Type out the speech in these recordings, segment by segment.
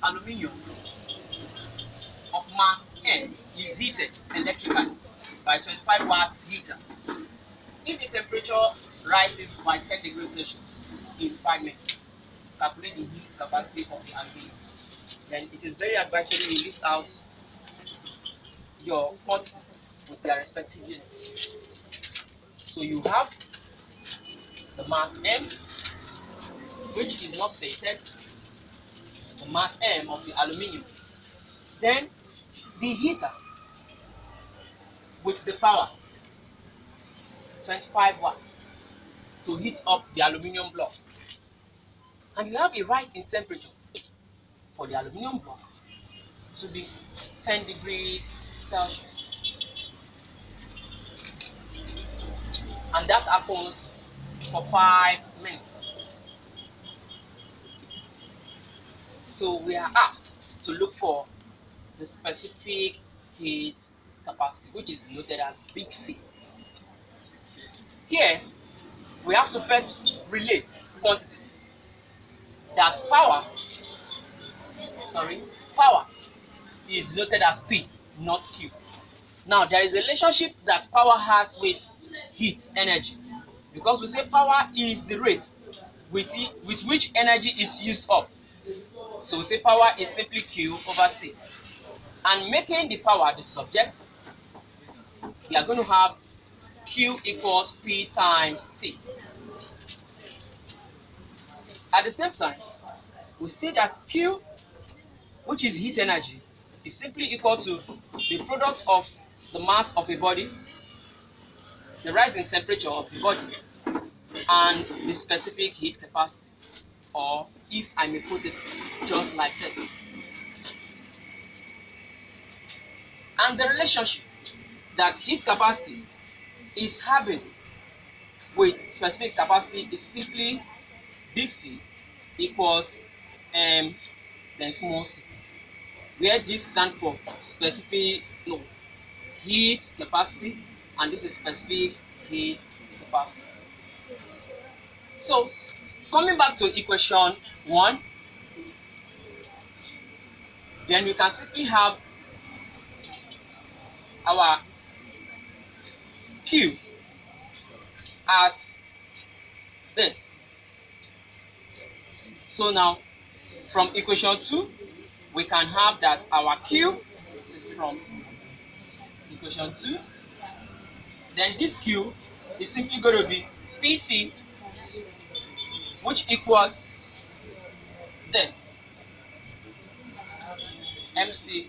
aluminium of mass M is heated electrically by 25 watts heater, if the temperature rises by 10 degrees Celsius in 5 minutes, calculate the heat capacity of the aluminium. Then it is very advisable you list out your quantities with their respective units. So you have the mass M, which is not stated, the mass M of the aluminium. Then the heater with the power, 25 watts, to heat up the aluminium block. And you have a rise in temperature for the aluminium block to be 10 degrees Celsius. And that happens for 5 minutes. So we are asked to look for the specific heat capacity, which is denoted as big C. Here, we have to first relate quantities. That power is denoted as P, not Q. Now, there is a relationship that power has with heat energy, because we say power is the rate with which energy is used up. So we say power is simply Q over T. And making the power the subject, we are going to have Q equals P times T. At the same time, we say that Q, which is heat energy, is simply equal to the product of the mass of a body, the rise in temperature of the body, and the specific heat capacity. Or, if I may put it just like this. And the relationship that heat capacity is having with specific capacity is simply big C equals M then small c, where this stands for specific heat capacity and this is specific heat capacity. So coming back to equation 1, then we can simply have our Q as this. So now from equation 2 we can have that our Q, so from equation 2, then this Q is simply going to be PT, which equals this MC.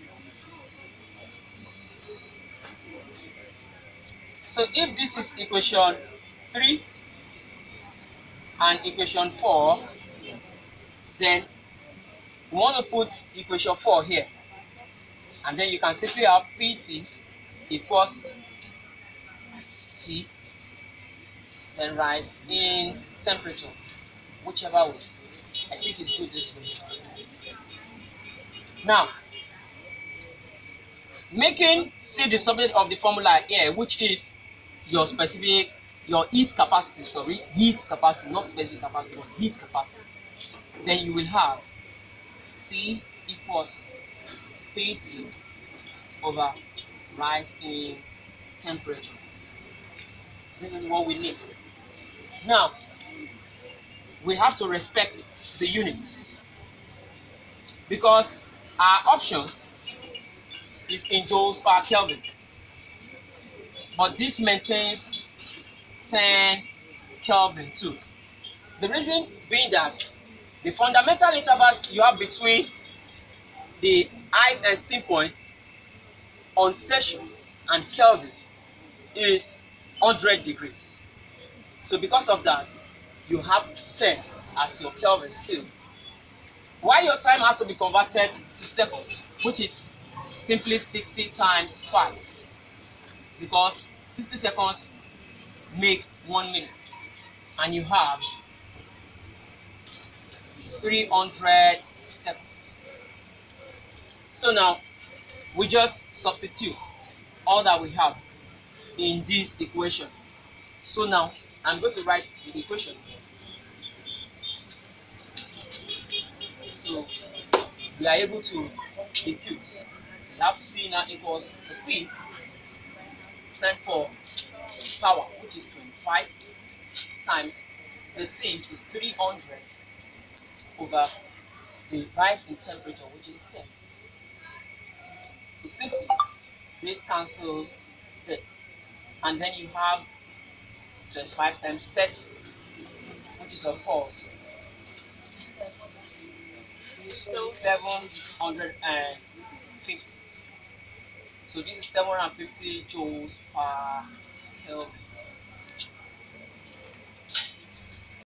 So if this is equation 3 and equation 4, then we want to put equation 4 here, and then you can simply have PT equals C, then rise in temperature, whichever way. I think it's good this way. Now, making C the subject of the formula here, which is your heat capacity, heat capacity, not specific capacity, but heat capacity. Then you will have C equals PT over rise in temperature. This is what we need. Now, we have to respect the units because our options is in joules per Kelvin, but this maintains 10 Kelvin too. The reason being that the fundamental intervals you have between the ice and steam point on Celsius and Kelvin is 100 degrees. So because of that, you have 10 as your Kelvin still. While your time has to be converted to seconds, which is simply 60 times 5, because 60 seconds make 1 minute, and you have 300 seconds. So now we just substitute all that we have in this equation. So now I'm going to write the equation. So we are able to compute. So you have C now equals the P stand for power, which is 25, times the T is 300 over the rise in temperature, which is 10. So simply, this cancels this. And then you have 25 times 30, which is of course 750. So this is 750 joules per Kelvin.